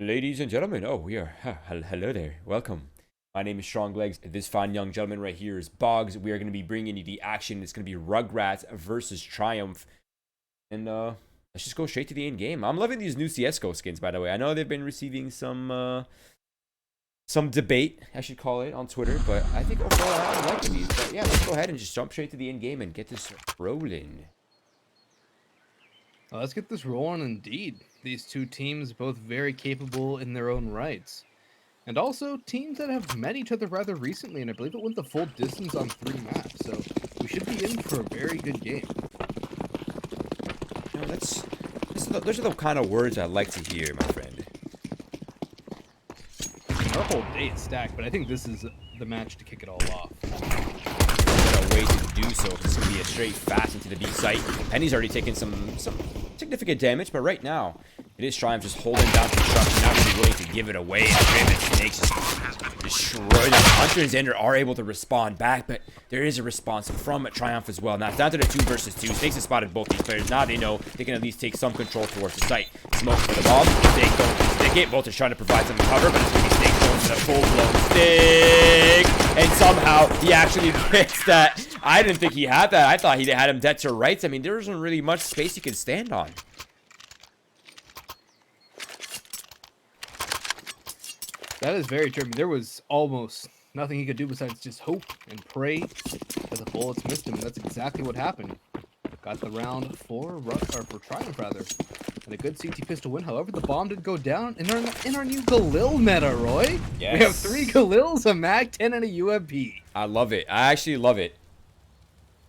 Ladies and gentlemen, we are. Hello there. Welcome. My name is Strong Legs. This fine young gentleman right here is Boggs. We are going to be bringing you the action. It's going to be Rugratz versus Triumph. And let's just go straight to the end game. I'm loving these new CSGO skins, by the way. I know they've been receiving some debate, I should call it, on Twitter. But I think overall I'm liking these. But yeah, let's go ahead and just jump straight to the end game and get this rolling. Let's get this rolling indeed. These two teams both very capable in their own rights. And also teams that have met each other rather recently, and I believe it went the full distance on 3 maps, so we should be in for a very good game. You know, those are the kind of words I like to hear, my friend. Our whole day is stacked, but I think this is the match to kick it all off. A way to do so. It's going to be a straight fast into the B site. Penny's already taken some significant damage, but right now it is Triumph just holding down construction, not really willing to give it away. And Grim and Snakes just destroy them. Hunter and Xander are able to respond back, but there is a response from Triumph as well. Now it's down to the 2 versus 2. Snakes has spotted both these players. Now they know they can at least take some control towards the site. Smoke for the bomb. They don't stick it. Both are trying to provide some cover, but it's going to be Snakes going to the full-blown stick. And somehow he actually gets that. I didn't think he had that. I thought he had him dead to rights. I mean, there isn't really much space he could stand on. That is very true. I mean, there was almost nothing he could do besides just hope and pray that the bullets missed him. And that's exactly what happened. Got the round for Triumph, rather. And a good CT pistol win. However, the bomb did go down in our new Galil meta, Roy. Yes. We have 3 Galils, a Mag 10, and a UMP. I love it. I actually love it.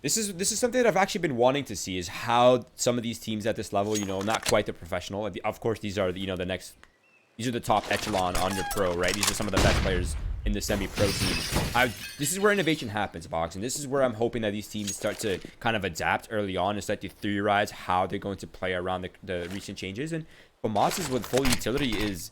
This is something that I've actually been wanting to see, is how some of these teams at this level, you know, not quite the professional. Of course, these are, you know, these are the top echelon on your pro, right? These are some of the best players in the semi-pro team. This is where innovation happens, Boggs, and this is where I'm hoping that these teams start to kind of adapt early on and start to theorize how they're going to play around the recent changes. And Commentators with full utility is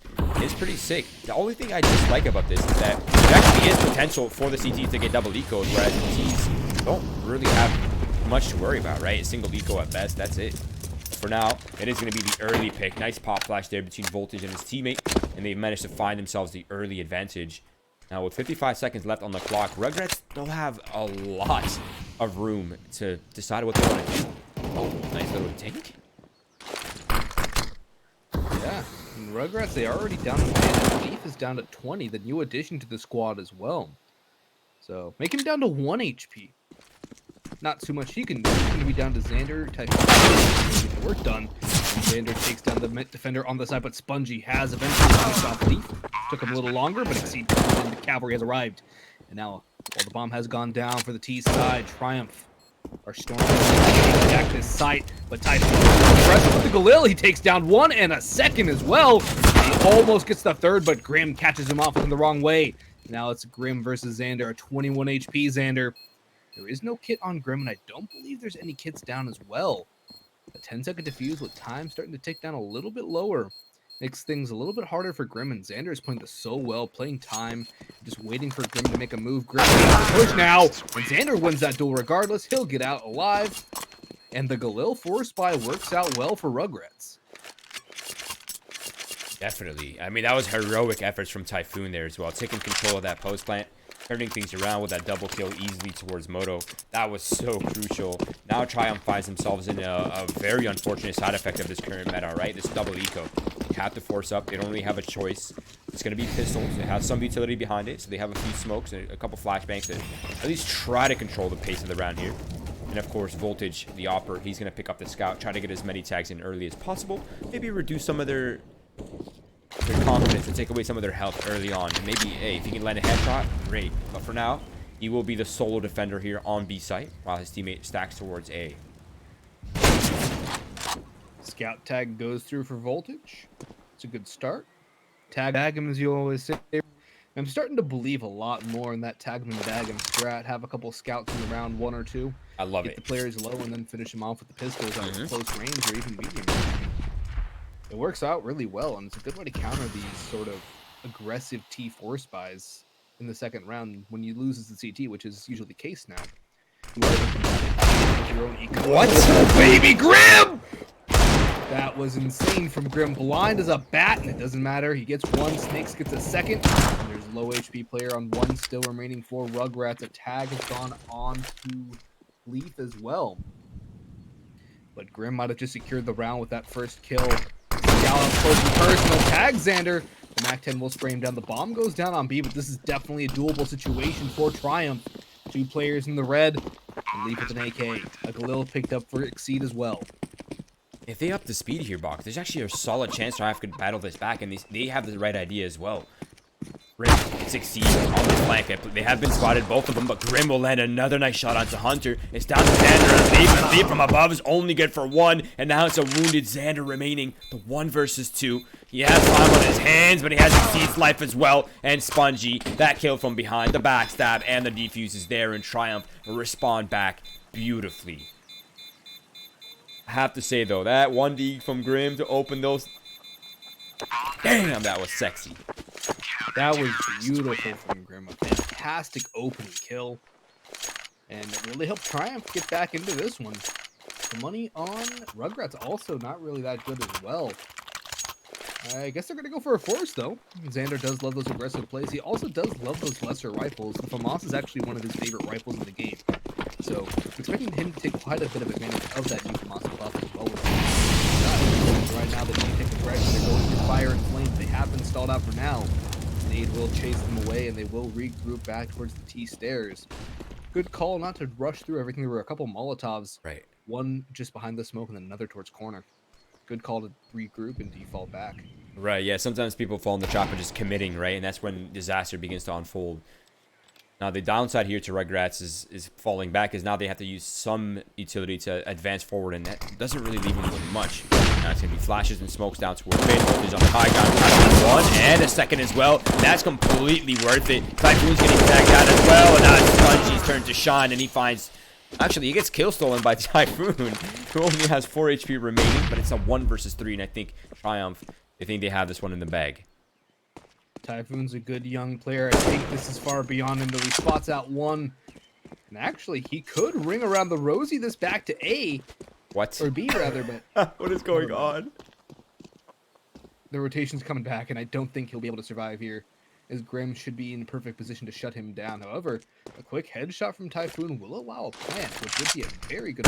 pretty sick. The only thing I dislike about this is that there actually is potential for the CTs to get double ecoed, whereas the Ts don't really have much to worry about, right? A single eco at best, that's it. For now, it is going to be the early pick. Nice pop flash there between Voltage and his teammate, and they've managed to find themselves the early advantage. Now, with 55 seconds left on the clock, Rugratz don't have a lot of room to decide what they want to do. Oh, nice little tank. Yeah, and Rugratz, they are already down to 10. Leaf is down to 20, the new addition to the squad as well. So, make him down to 1 HP. Not too much he can do. He's going to be down to Xander. Type get the work done. And Xander takes down the defender on the side, but Spongy has eventually finished off Leaf. Took him a little longer, but Exceed and the cavalry has arrived. And now, while the bomb has gone down for the T side, Triumph are storming back this site, but Typhoon aggressive with the Galil. He takes down 1 and a second as well. He almost gets the 3rd, but Grim catches him off in the wrong way. Now it's Grim versus Xander, a 21 HP Xander. There is no kit on Grim, and I don't believe there's any kits down as well. A 10-second defuse with time starting to tick down a little bit lower makes things a little bit harder for Grim, and Xander is playing this so well, playing time, just waiting for Grim to make a move. Grim makes the push now, and Xander wins that duel regardless. He'll get out alive, and the Galil force buy works out well for Rugratz. Definitely. I mean, that was heroic efforts from Typhoon there as well, taking control of that post plant, turning things around with that double kill easily towards Moto. That was so crucial. Now Triumph finds themselves in a very unfortunate side effect of this current meta, right? This double eco. You have to force up. They don't really have a choice. It's going to be pistols. It has some utility behind it, so they have a few smokes and a couple flashbangs to at least try to control the pace of the round here. And of course, Voltage, the Opper, he's going to pick up the Scout, try to get as many tags in early as possible. Maybe reduce some of their confidence and take away some of their health early on. And maybe, hey, if he can land a headshot, great. But for now, he will be the solo defender here on B site while his teammate stacks towards A. Scout tag goes through for Voltage. It's a good start. Tag him, as you always say. I'm starting to believe a lot more in that tag him and bag him strat. Have a couple scouts in the round 1 or 2. I love Get it. the players low and then finish them off with the pistols at close range or even medium range. It works out really well, and it's a good way to counter these sort of aggressive T4 spies in the second round when you lose as the CT, which is usually the case now. You are looking at it, your own eco. What? Baby Grim! That was insane from Grim. Blind as a bat, and it doesn't matter. He gets one. Snakes gets a second. And there's a low HP player on one still remaining for Rugratz. A tag has gone on to Leaf as well. But Grim might have just secured the round with that first kill. Gallop close and personal. Tag Xander. The MAC-10 will spray him down. The bomb goes down on B, but this is definitely a doable situation for Triumph. 2 players in the red. And Leaf with an AK. A Galil picked up for Exceed as well. If they up the speed here, Boggs, there's actually a solid chance Triumph could battle this back, and they have the right idea as well. Grim succeeds on the flank. They have been spotted, both of them, but Grim will land another nice shot onto Hunter. It's down to Xander, and Leaf from above is only good for 1, and now it's a wounded Xander remaining. The 1 versus 2. He has time on his hands, but he has Exceed's life as well, and Spongy, that kill from behind, the backstab, and the defuse is there, and Triumph will respond back beautifully. I have to say, though, that 1D from Grim to open those... Damn, that was sexy. That was beautiful from Grim. A fantastic opening kill. And it really helped Triumph get back into this one. The money on Rugratz also not really that good as well. I guess they're going to go for a force, though. Xander does love those aggressive plays. He also does love those lesser rifles. The FAMAS is actually one of his favorite rifles in the game. So, expecting him to take quite a bit of advantage of that new FAMAS buff as well. Right now, the team takes the direction. They're going through fire and flames. They have been stalled out for now. Nade will chase them away, and they will regroup back towards the T stairs. Good call not to rush through everything. There were a couple Molotovs. Right. One just behind the smoke, and then another towards corner. Good call to regroup and default back. Right, yeah, sometimes people fall in the trap of just committing, right? And that's when disaster begins to unfold. Now, the downside here to Rugratz is falling back, is now they have to use some utility to advance forward, and that doesn't really leave them with much. Now it's going to be flashes and smokes down towards mid. Voltage on the high ground. 1 and a second as well. That's completely worth it. Typhoon's getting tagged out as well, and now it's Spongy's turn to shine, and he finds... Actually, he gets kill stolen by Typhoon, who only has 4 HP remaining, but it's a 1 versus 3, and I think Triumph, they think they have this one in the bag. Typhoon's a good young player. I think this is far beyond him, though. He spots out 1. And actually, he could ring around the Rosie this back to A. What? Or B, rather, but... What is going on? The rotation's coming back, and I don't think he'll be able to survive here, as Grim should be in the perfect position to shut him down. However, a quick headshot from Typhoon will allow a plant, which would be a very good...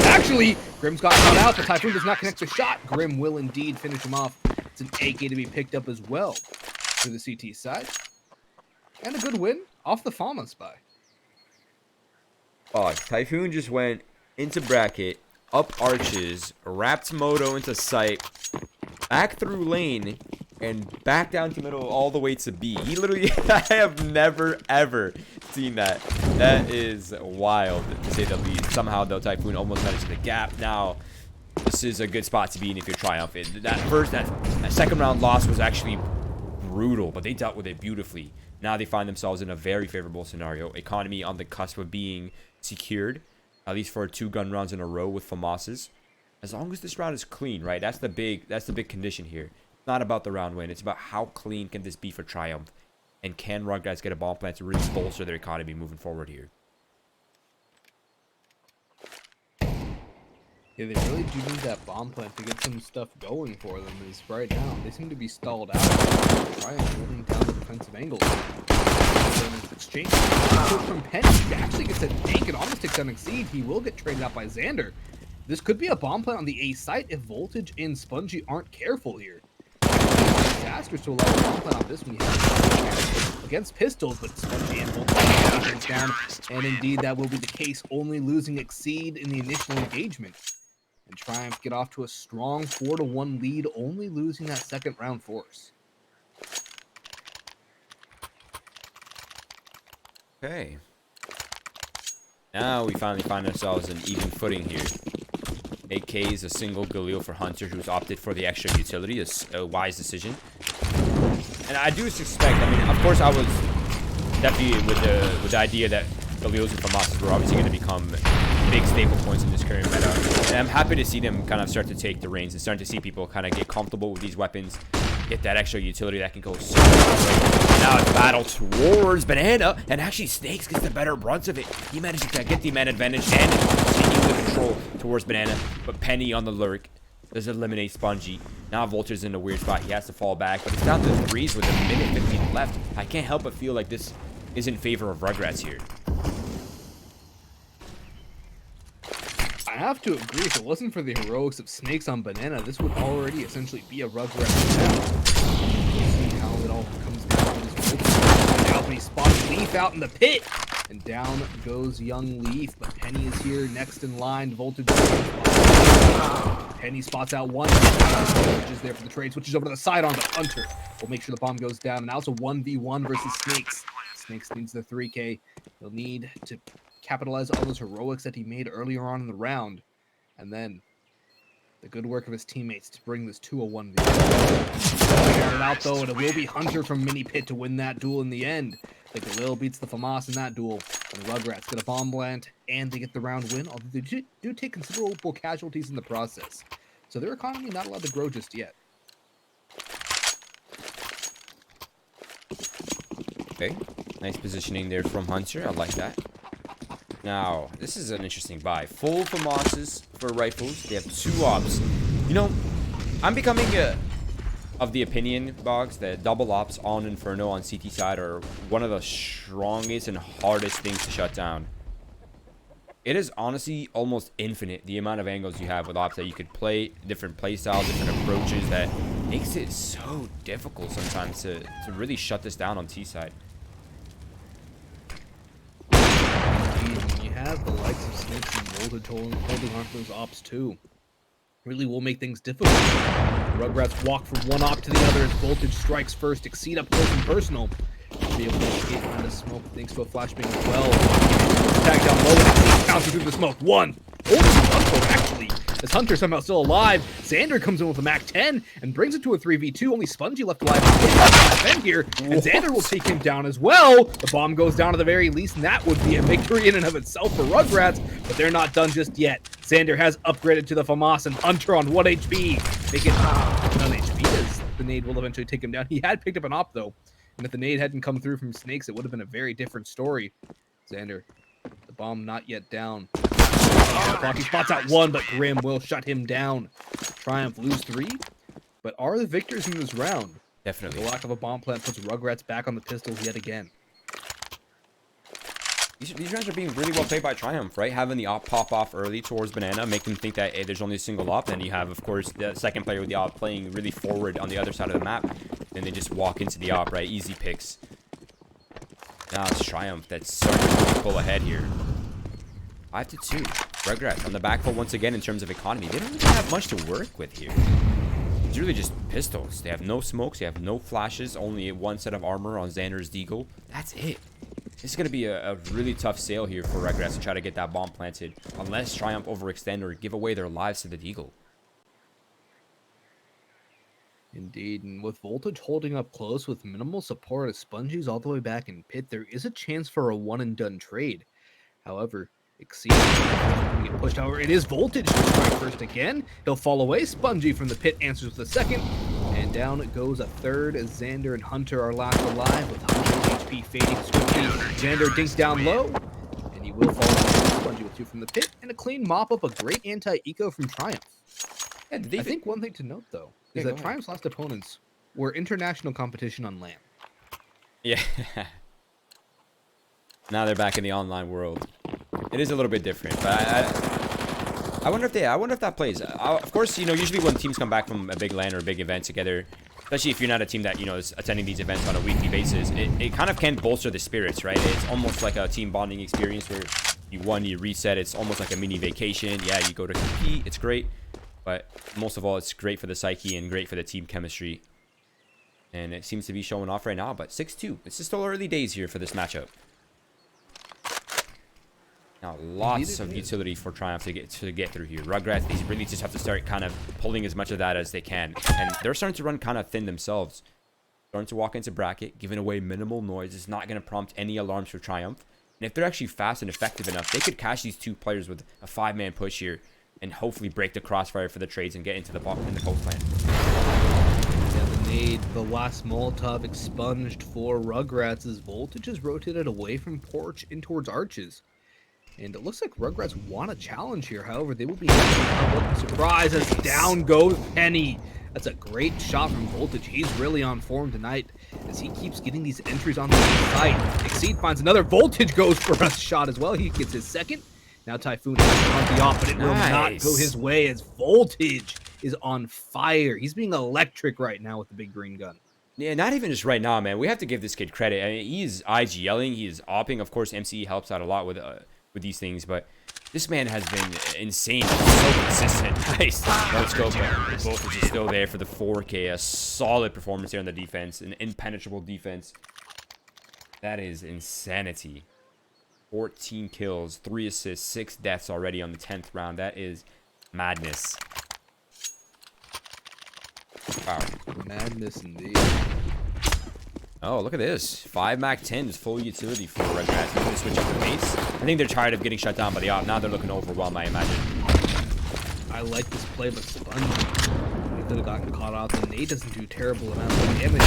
Actually, Grim's got caught out, but Typhoon does not connect the shot. Grim will indeed finish him off. It's an AK to be picked up as well for the CT side. And a good win off the Fama spy. Oh, Typhoon just went into bracket, up arches, wrapped Moto into sight, back through lane, and back down to middle all the way to B. He literally, I have never, ever seen that. That is wild, to say the least. Somehow, though, Typhoon almost managed the gap. Now, this is a good spot to be in if you're triumphant. That second round loss was actually brutal, but they dealt with it beautifully. Now they find themselves in a very favorable scenario. Economy on the cusp of being secured, at least for 2 gun rounds in a row with FAMASes. As long as this round is clean, right? That's the big condition here. It's not about the round win. It's about how clean can this be for Triumph, and can Rugratz get a bomb plant to really bolster their economy moving forward here. Yeah, they really do need that bomb plant to get some stuff going for them. Is right now they seem to be stalled out. Triumph holding down the defensive angle. Exchange from Penny. He actually gets a tank and almost takes down Exceed. He will get traded out by Xander. This could be a bomb plant on the A site if Voltage and Spongy aren't careful here. Disastrous to allow a bomb plant on this one. Against pistols, but Spongy and Voltage down. And indeed, that will be the case, only losing Exceed in the initial engagement. And Triumph get off to a strong 4-1 lead, only losing that second round force. Okay. Now we finally find ourselves in even footing here. AK is a single Galil for Hunter, who's opted for the extra utility. It's a wise decision. And I do suspect, I mean, of course I was definitely with the idea that Galils and FAMASes were obviously going to become big staple points in this current meta. And I'm happy to see them kind of start to take the reins and starting to see people kind of get comfortable with these weapons, get that extra utility that can go so far. Now it's battle towards Banana, and actually Snakes gets the better brunt of it. He manages to get the man advantage and continue the control towards Banana, but Penny on the lurk Does eliminate Spongy. Now Volter's in a weird spot. He has to fall back, but it's down to 3s with a minute 15 left. I can't help but feel like this is in favor of Rugratz here. I have to agree, if it wasn't for the heroics of Snakes on Banana, this would already essentially be a Rugratz now. We'll see how it all comes down to this Voltage. Now he spots Leaf out in the pit, and down goes young Leaf, but Penny is here next in line. Voltage. Penny spots out one. Voltage is there for the trade, switches over to the sidearm, but Hunter will make sure the bomb goes down, and now it's a 1v1 versus Snakes. Snakes needs the 3K. He'll need to capitalize on those heroics that he made earlier on in the round, and then the good work of his teammates to bring this to a 1v1. Share it out though, and it will be Hunter from Mini Pit to win that duel in the end. The Galil beats the FAMAS in that duel, and the Rugrats get a bomb plant, and they get the round win, although they do take considerable casualties in the process. So their economy not allowed to grow just yet. Okay, nice positioning there from Hunter. I like that. Now, this is an interesting buy. Full FAMASes for rifles. They have 2 ops. You know, I'm becoming of the opinion, Boggs, that double ops on Inferno on CT side are one of the strongest and hardest things to shut down. It is honestly almost infinite, the amount of angles you have with ops that you could play, different play styles, different approaches, that makes it so difficult sometimes to really shut this down on T side. You have the likes of Snakes and Voltage holding on to those ops too. Really will make things difficult. Rugrats walk from one op to the other as Voltage strikes first, exceed up close and personal. Be able to escape from the smoke thanks to a flashbang as well. Tag down low and bouncing through the smoke. One. Actually, as Hunter somehow still alive, Xander comes in with a MAC-10 and brings it to a 3v2. Only Spongy left alive here, and Xander will take him down as well. The bomb goes down to the very least, and that would be a victory in and of itself for Rugrats, but they're not done just yet. Xander has upgraded to the FAMAS, and Hunter on 1 HP. Make it 9 HP as the nade will eventually take him down. He had picked up an op, though, and if the nade hadn't come through from Snakes, it would have been a very different story. Xander, the bomb not yet down. He spots out 1, but Grim will shut him down. Triumph lose 3, but are the victors in this round? Definitely. The lack of a bomb plant puts Rugrats back on the pistols yet again. These rounds are being really well played by Triumph, right? Having the op pop off early towards Banana, make them think that, hey, there's only a single op. Then you have, of course, the second player with the op playing really forward on the other side of the map. Then they just walk into the op, right? Easy picks. Now it's Triumph that's starting to pull ahead here. 5-2. Rugratz on the back foot once again in terms of economy. They don't really have much to work with here. It's really just pistols. They have no smokes. They have no flashes. Only 1 set of armor on Xander's Deagle. That's it. This is going to be a really tough sail here for Rugratz to try to get that bomb planted. Unless Triumph overextend or give away their lives to the Deagle. Indeed, and with Voltage holding up close with minimal support as Spongy's all the way back in pit, there is a chance for a one-and-done trade. However, Exceed get pushed over. It is Voltage to strike first again. He'll fall away. Spongy from the pit answers with a second. And down it goes a third as Xander and Hunter are last alive with Hunter HP fading swiftly. Xander dinks down low. And he will fall down. Spongy with 2 from the pit. And a clean mop up, a great anti-eco from Triumph. Yeah, I think one thing to note, though, is that Triumph's last opponents were international competition on LAN. Yeah. Now they're back in the online world. It is a little bit different, but I wonder if that plays. Of course, you know, usually when teams come back from a big LAN or a big event together, especially if you're not a team that, you know, is attending these events on a weekly basis, it kind of can bolster the spirits, right? It's almost like a team bonding experience where you won, you reset. It's almost like a mini vacation. Yeah, you go to compete. It's great, but most of all, it's great for the psyche and great for the team chemistry. And it seems to be showing off right now. But 6-2. It's still early days here for this matchup. Now, lots of utility for Triumph to get through here. Rugratz, they really just have to start kind of pulling as much of that as they can. And they're starting to run kind of thin themselves. Starting to walk into bracket, giving away minimal noise. It's not going to prompt any alarms for Triumph. And if they're actually fast and effective enough, they could catch these 2 players with a 5-man push here and hopefully break the crossfire for the trades and get into the post lane. Yeah, the nade, the last Molotov expunged for Rugrats as Voltage is rotated away from Porch in towards Arches. And it looks like Rugratz want a challenge here. However, they will be surprised as down goes Penny. That's a great shot from Voltage. He's really on form tonight as he keeps getting these entries on the site. Exceed finds another. Voltage goes for a shot as well. He gets his second. Now Typhoon has on the off, but it will not go his way as Voltage is on fire. He's being electric right now with the big green gun. Yeah, not even just right now, man. We have to give this kid credit. I mean, he's IGLing, he's opping. Of course, MCE helps out a lot with these things, but this man has been insane. So consistent. Nice. Let's go. Voltage is still there for the 4K. A solid performance here on the defense. An impenetrable defense. That is insanity. 14 kills, 3 assists, 6 deaths already on the 10th round. That is madness. Wow. Madness indeed. Oh, look at this. 5 Mac 10s, full utility for Rugratz. They're going to switch up the pace. I think they're tired of getting shut down by the op. Now they're looking overwhelmed, I imagine. I like this play, but Sponge could have gotten caught out. The nade doesn't do terrible amounts of damage.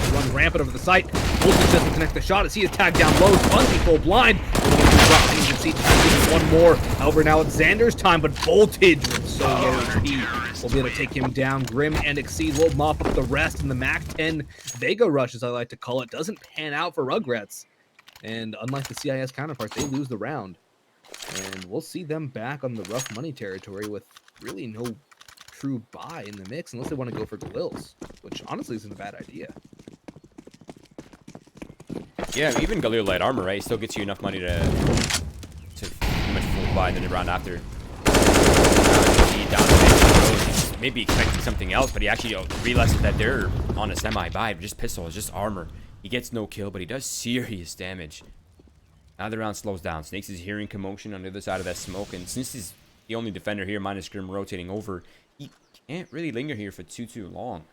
To run rampant over the site. Voltage doesn't connect the shot as he is tagged down low. Spongy full blind. You can see one more. However, now it's Xander's time, but Voltage with so low HP will be able to take him down. Grim and Exceed will mop up the rest, and the Mac 10 Vega Rush, as I like to call it, doesn't pan out for Rugratz. And unlike the CIS counterparts, they lose the round. And we'll see them back on the rough money territory with really no true buy in the mix unless they want to go for Galils, which honestly isn't a bad idea. Yeah, even Galil light armor, right? Still gets you enough money to pretty much full buy the round after. Maybe expecting something else, but he actually realizes that they're on a semi-buy. Just pistol, just armor. He gets no kill, but he does serious damage. Now the round slows down. Snakes is hearing commotion on the other side of that smoke, and since he's the only defender here, minus Grim rotating over, he can't really linger here for too long.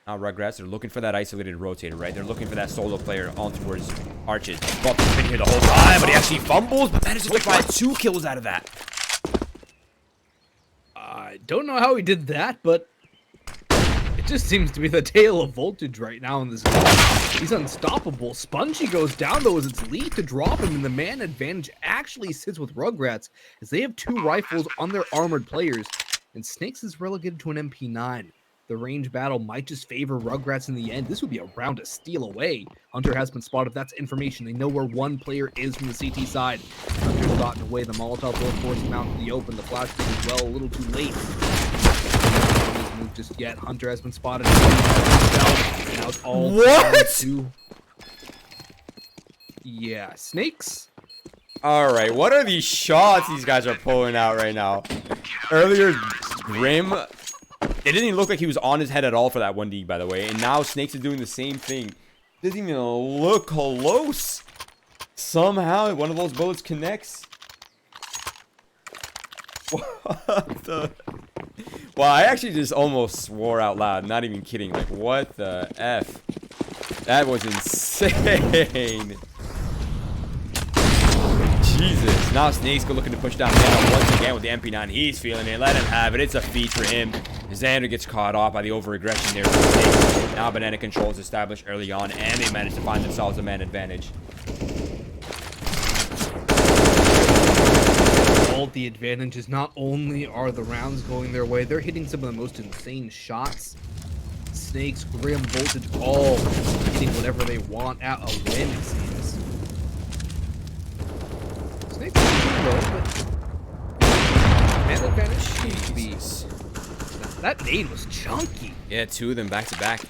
Now Rugratz, they're looking for that isolated rotator, right? They're looking for that solo player on towards Arches. Buck has been here the whole time, but he actually fumbles, but manages to find 2 kills out of that. I don't know how he did that, but it just seems to be the tale of Voltage right now in this game. He's unstoppable. Spongy goes down, though, as it's lead to drop him, and the man advantage actually sits with Rugratz, as they have 2 rifles on their armored players, and Snakes is relegated to an MP9. The range battle might just favor Rugratz in the end. This would be a round to steal away. Hunter has been spotted. That's information. They know where one player is from the CT side. Hunter's gotten away. The Molotov will force him out to the open. The flash as well, a little too late. Not move just yet. Hunter has been spotted. Now it's all what? Yeah, Snakes. All right, what are these shots these guys are pulling out right now? Earlier, Grim, it didn't even look like he was on his head at all for that 1D, by the way. And now Snakes is doing the same thing. Doesn't even look close. Somehow, one of those bullets connects. What the? Well, I actually just almost swore out loud. Not even kidding. Like, what the F? That was insane. Jesus. Now Snakes go looking to push down Xander once again with the MP9. He's feeling it. Let him have it. It's a feat for him. Xander gets caught off by the over-aggression there from Snakes. Now banana control is established early on, and they manage to find themselves a man advantage. All the advantages, not only are the rounds going their way, they're hitting some of the most insane shots. Snakes, Grim, Voltage, all hitting whatever they want at a win, it seems. Snakes are doing low, but man advantage. Jesus. That nade was chunky. Yeah, 2 of them back to back.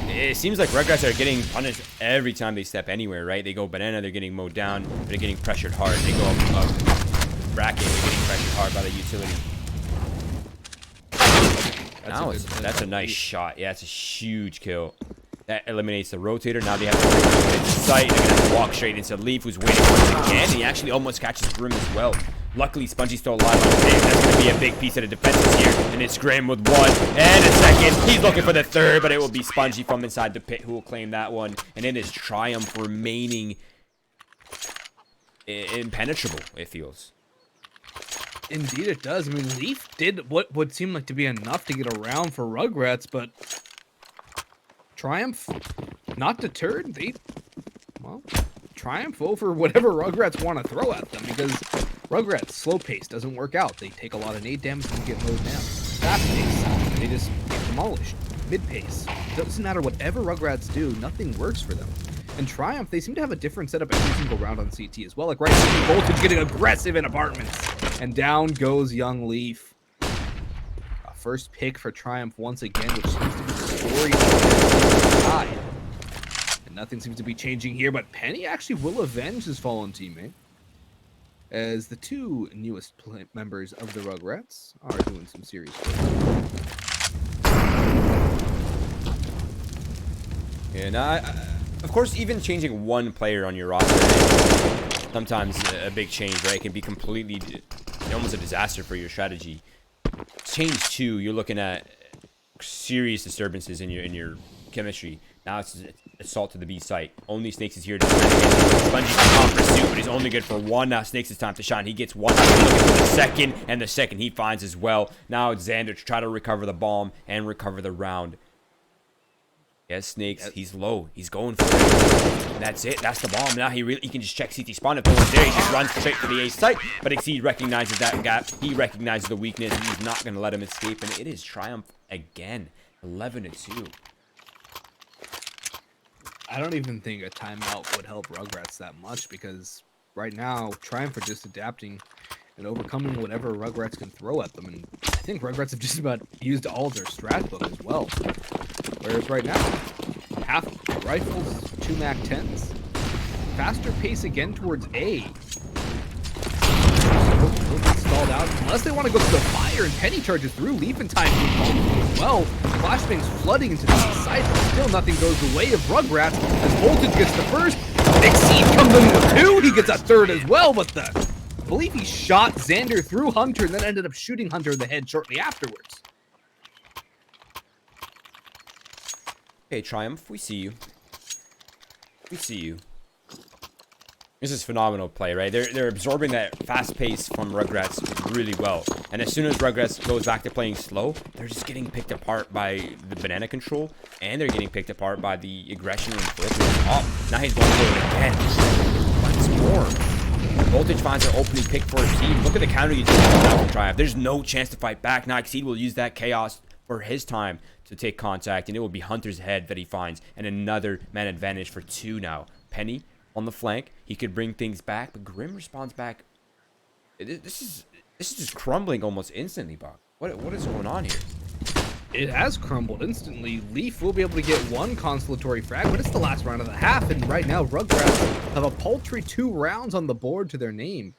It seems like Rugratz are getting punished every time they step anywhere, right? They go banana, they're getting mowed down, they're getting pressured hard. They go up bracket, they're getting pressured hard by the utility. That's a nice shot. Yeah, it's a huge kill. That eliminates the rotator. Now they have to bring him into sight. They're going to have to walk straight into Leaf, who's waiting once again. He actually almost catches Grim as well. Luckily, Spongy's still alive on the stage. That's going to be a big piece of the defenses here. And it's Grim with 1 and a second. He's looking for the 3rd, but it will be Spongy from inside the pit who will claim that one. And it is Triumph remaining impenetrable, it feels. Indeed it does. I mean, Leaf did what would seem like to be enough to get around for Rugratz, but Triumph not deterred, well, triumph over whatever Rugratz want to throw at them, because Rugratz slow pace doesn't work out. They take a lot of nade damage and get mowed down. Fast pace, they just get demolished. Mid pace, doesn't matter whatever Rugratz do, nothing works for them. And Triumph, they seem to have a different setup every single round on CT as well. Like right now, Voltage getting aggressive in apartments, and down goes Young Leaf. First pick for Triumph once again, which seems to be the story of the side. And nothing seems to be changing here, but Penny actually will avenge his fallen teammate, as the two newest members of the Rugrats are doing some serious work. Yeah, now, of course, even changing one player on your roster is sometimes a big change, right? It can be completely, almost a disaster for your strategy. Change two, you're looking at serious disturbances in your chemistry. Now it's assault to the B site. Only Snakes is here to defend against Spongy can pursuit, but he's only good for one. Now Snakes is time to shine. He gets one. He's looking for the second, and the second he finds as well. Now it's Xander to try to recover the bomb and recover the round. Yes, Snakes, he's low. He's going for it. And that's it. That's the bomb. Now he can just check CT spawn. If no one's there, he just runs straight for the A site. But Exceed recognizes that gap. He recognizes the weakness. He's not going to let him escape. And it is Triumph again. 11-2. I don't even think a timeout would help Rugrats that much, because right now, Triumph are just adapting and overcoming whatever Rugrats can throw at them. And I think Rugrats have just about used all of their strat book as well. Whereas right now, half rifles, 2 MAC-10s, faster pace again towards A. He'll get stalled out unless they want to go to the fire, and Penny charges through. Leaf in time as well. Flashbangs flooding into the site, but still nothing goes the way of Rugrats as Voltage gets the first. Exceed comes in with 2. He gets a third as well, but I believe he shot Xander through Hunter and then ended up shooting Hunter in the head shortly afterwards. Okay, Triumph, we see you. We see you. This is phenomenal play, right? They're absorbing that fast pace from Rugrats really well. And as soon as Rugrats goes back to playing slow, they're just getting picked apart by the banana control, and they're getting picked apart by the aggression and flipping. Oh, now he's going for it again. Once more. Voltage finds an opening pick for his team. Look at the counter he's doing now from Triumph. There's no chance to fight back. Now Exceed will use that chaos for his time to take contact, and it will be Hunter's head that he finds, and another man advantage for 2 now. Penny on the flank, he could bring things back, but Grim responds back. This is just crumbling almost instantly, Boggs. What is going on here? It has crumbled instantly. Leaf will be able to get 1 consolatory frag, but it's the last round of the half, and right now Rugrats have a paltry 2 rounds on the board to their name.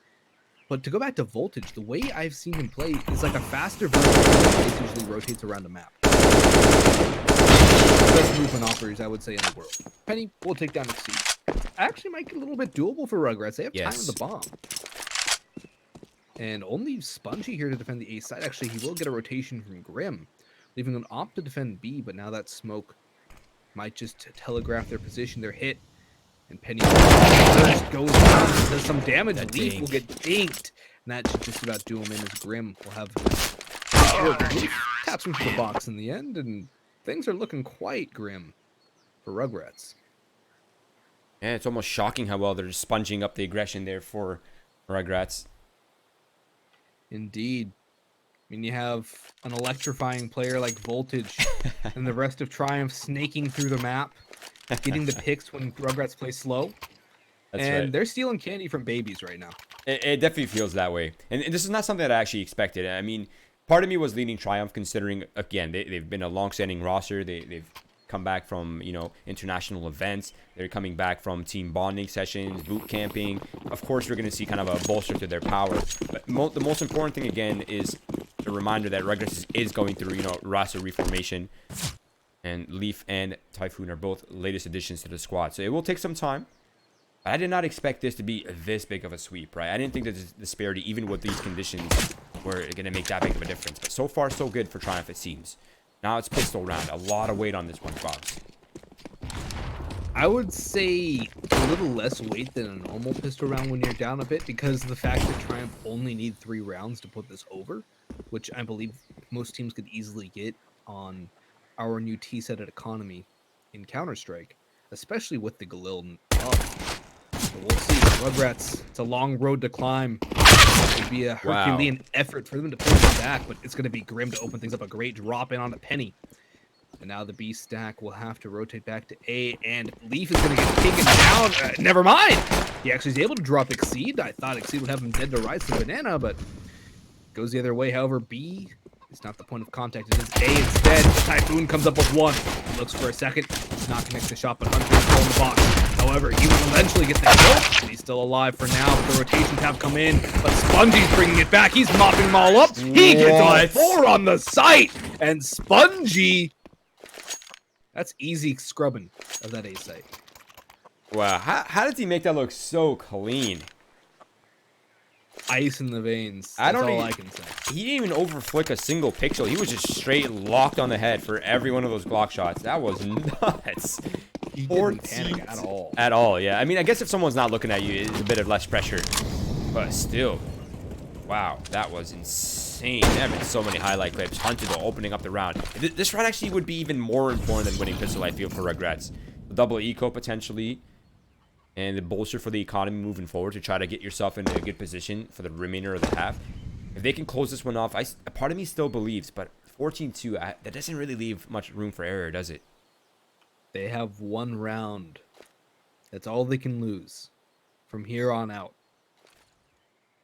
But to go back to Voltage, the way I've seen him play is like a faster version of how he usually rotates around the map. Best movement offers, I would say, in the world. Penny will take down Exceed. Actually might get a little bit doable for Rugrats. They have time on the bomb. And only Spongy here to defend the A side. Actually, he will get a rotation from Grim, leaving an op to defend B, but now that smoke might just telegraph their position, their hit. And Penny first goes down, does some damage. Leaf will get dinked. And that should just about do him in, as Grim will have taps him to the box in the end, and things are looking quite grim for Rugrats. Yeah, it's almost shocking how well they're sponging up the aggression there for Rugrats. Indeed. I mean, you have an electrifying player like Voltage and the rest of Triumph snaking through the map, getting the picks when Rugrats play slow. That's and right. They're stealing candy from babies right now. It definitely feels that way. And this is not something that I actually expected. I mean, part of me was leaning Triumph, considering, again, they've been a long-standing roster. They've come back from, international events. They're coming back from team bonding sessions, boot camping. Of course, we're going to see kind of a bolster to their power. But the most important thing, again, is a reminder that Rugratz is going through, roster reformation. And Leaf and Typhoon are both latest additions to the squad. So it will take some time. But I did not expect this to be this big of a sweep, right? I didn't think that this disparity, even with these conditions, were going to make that big of a difference. But so far, so good for Triumph, it seems. Now it's pistol round. A lot of weight on this one, Boggs. I would say a little less weight than a normal pistol round when you're down a bit, because of the fact that Triumph only need 3 rounds to put this over, which I believe most teams could easily get on our new T-set at Economy in Counter-Strike. especially with the Galil up. So we'll see. Rugratz, it's a long road to climb. It would be a Herculean effort for them to pull them back, but it's going to be grim to open things up. A great drop in on a Penny. And now the B stack will have to rotate back to A, and Leaf is going to get taken down. Never mind. He actually is able to drop Exceed. I thought Exceed would have him dead to rights to Banana, but goes the other way. However, B is not the point of contact. It is A instead. Typhoon comes up with one. He looks for a second. Does not connect the shot, but Hunter is still in the box. However, he will eventually get the kill, and he's still alive for now. The rotations have come in, but Spongy's bringing it back. He's mopping them all up. He gets all four on the site, and Spongy... That's easy scrubbing of that A site. Wow, how does he make that look so clean? Ice in the veins. That's all I can say. He didn't even overflick a single pixel. He was just straight locked on the head for every one of those Glock shots. That was nuts. He didn't panic at all. At all, yeah. I mean, I guess if someone's not looking at you, it's a bit of less pressure. But still, wow, that was insane. There have been so many highlight clips. Hunter, though, opening up the round. This round actually would be even more important than winning pistol, I feel, for Rugratz. The double eco, potentially. And the bolster for the economy moving forward to try to get yourself in a good position for the remainder of the half. If they can close this one off, a part of me still believes, but 14-2, that doesn't really leave much room for error, does it? They have one round. That's all they can lose from here on out.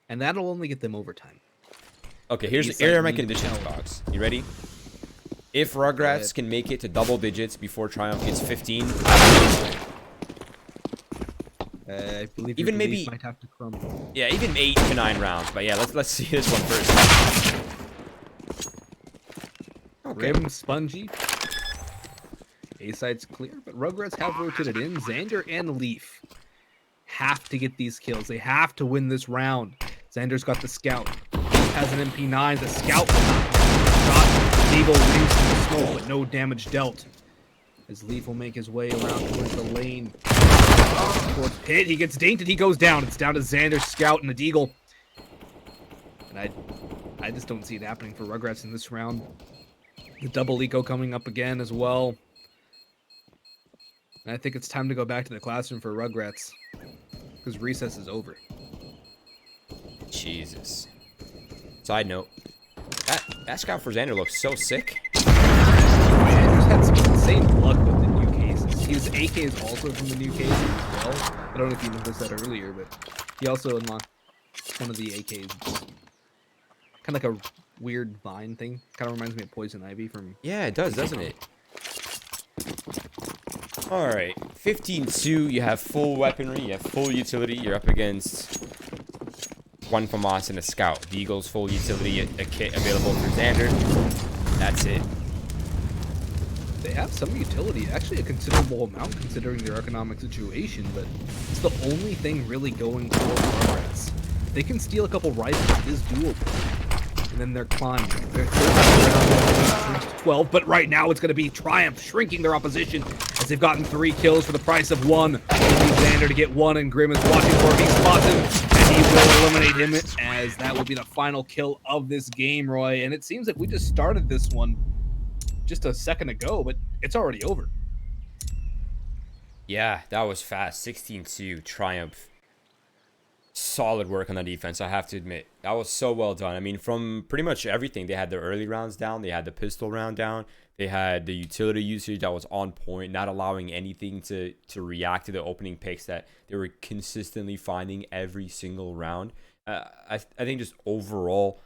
And that'll only get them overtime. Okay, here's the area my conditions box. You ready? If Rugratz can make it to double digits before Triumph gets 15, I believe even maybe might have to crumble. Yeah, even 8 to 9 rounds. But yeah, let's see this one first. Okay. Grim, Spongy. A side's clear, but Rugratz have rotated in. Xander and Leaf have to get these kills. They have to win this round. Xander's got the scout. Leaf has an MP9. The scout shot. Eagle rings to the smoke, but no damage dealt. As Leaf will make his way around towards the lane. Towards Pit, he gets dainted, he goes down. It's down to Xander, Scout, and the Deagle. And I just don't see it happening for Rugratz in this round. The double eco coming up again as well. And I think it's time to go back to the classroom for Rugratz. Because recess is over. Jesus. Side note. That Scout for Xander looks so sick. Xander's had some insane luck with the new cases. His AK is also from the new cases as well. I don't know if you noticed that earlier, but he also unlocked one of the AKs. Kind of like a weird vine thing. Kind of reminds me of Poison Ivy from... Yeah, it does, doesn't it? Alright, 15-2, you have full weaponry, you have full utility, you're up against one FAMAS and a Scout. The Eagle's full utility, a kit available for Xander. That's it. They have some utility, actually a considerable amount considering their economic situation, but it's the only thing really going for Rugratz. If they can steal a couple rifles, it is doable. And then they're climbing. They're 12, but right now it's going to be Triumph shrinking their opposition as they've gotten 3 kills for the price of 1. Only Xander to get 1, and Grim is watching for him. He spots him, and he will eliminate him as that will be the final kill of this game, Roy. And it seems like we just started this one just a second ago, but it's already over. Yeah, that was fast. 16-2, Triumph. Solid work on the defense, I have to admit. That was so well done. I mean, from pretty much everything. They had the early rounds down. They had the pistol round down. They had the utility usage that was on point, not allowing anything to react to the opening picks that they were consistently finding every single round. I think just overall,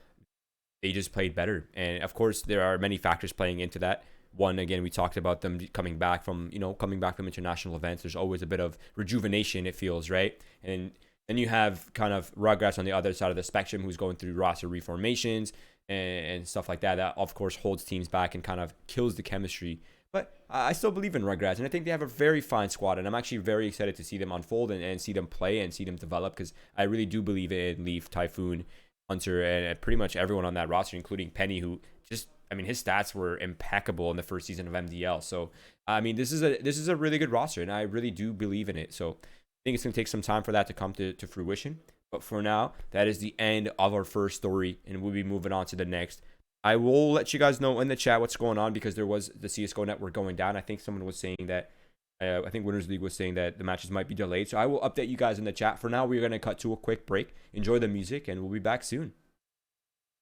they just played better. And of course, there are many factors playing into that. One, again, we talked about them coming back from international events. There's always a bit of rejuvenation, it feels, right? And then you have kind of Rugratz on the other side of the spectrum who's going through roster reformations and stuff like that. That, of course, holds teams back and kind of kills the chemistry. But I still believe in Rugratz, and I think they have a very fine squad, and I'm actually very excited to see them unfold and see them play and see them develop, because I really do believe in Leaf, Typhoon, Hunter, and pretty much everyone on that roster, including Penny, who just, I mean, his stats were impeccable in the first season of MDL. So, I mean, this is a really good roster, and I really do believe in it. So, I think it's going to take some time for that to come to fruition. But for now, that is the end of our first story, and we'll be moving on to the next. I will let you guys know in the chat what's going on, because there was the CSGO network going down. I think someone was saying that I think Winners League was saying that the matches might be delayed. So I will update you guys in the chat. For now, we're going to cut to a quick break. Enjoy the music, and we'll be back soon.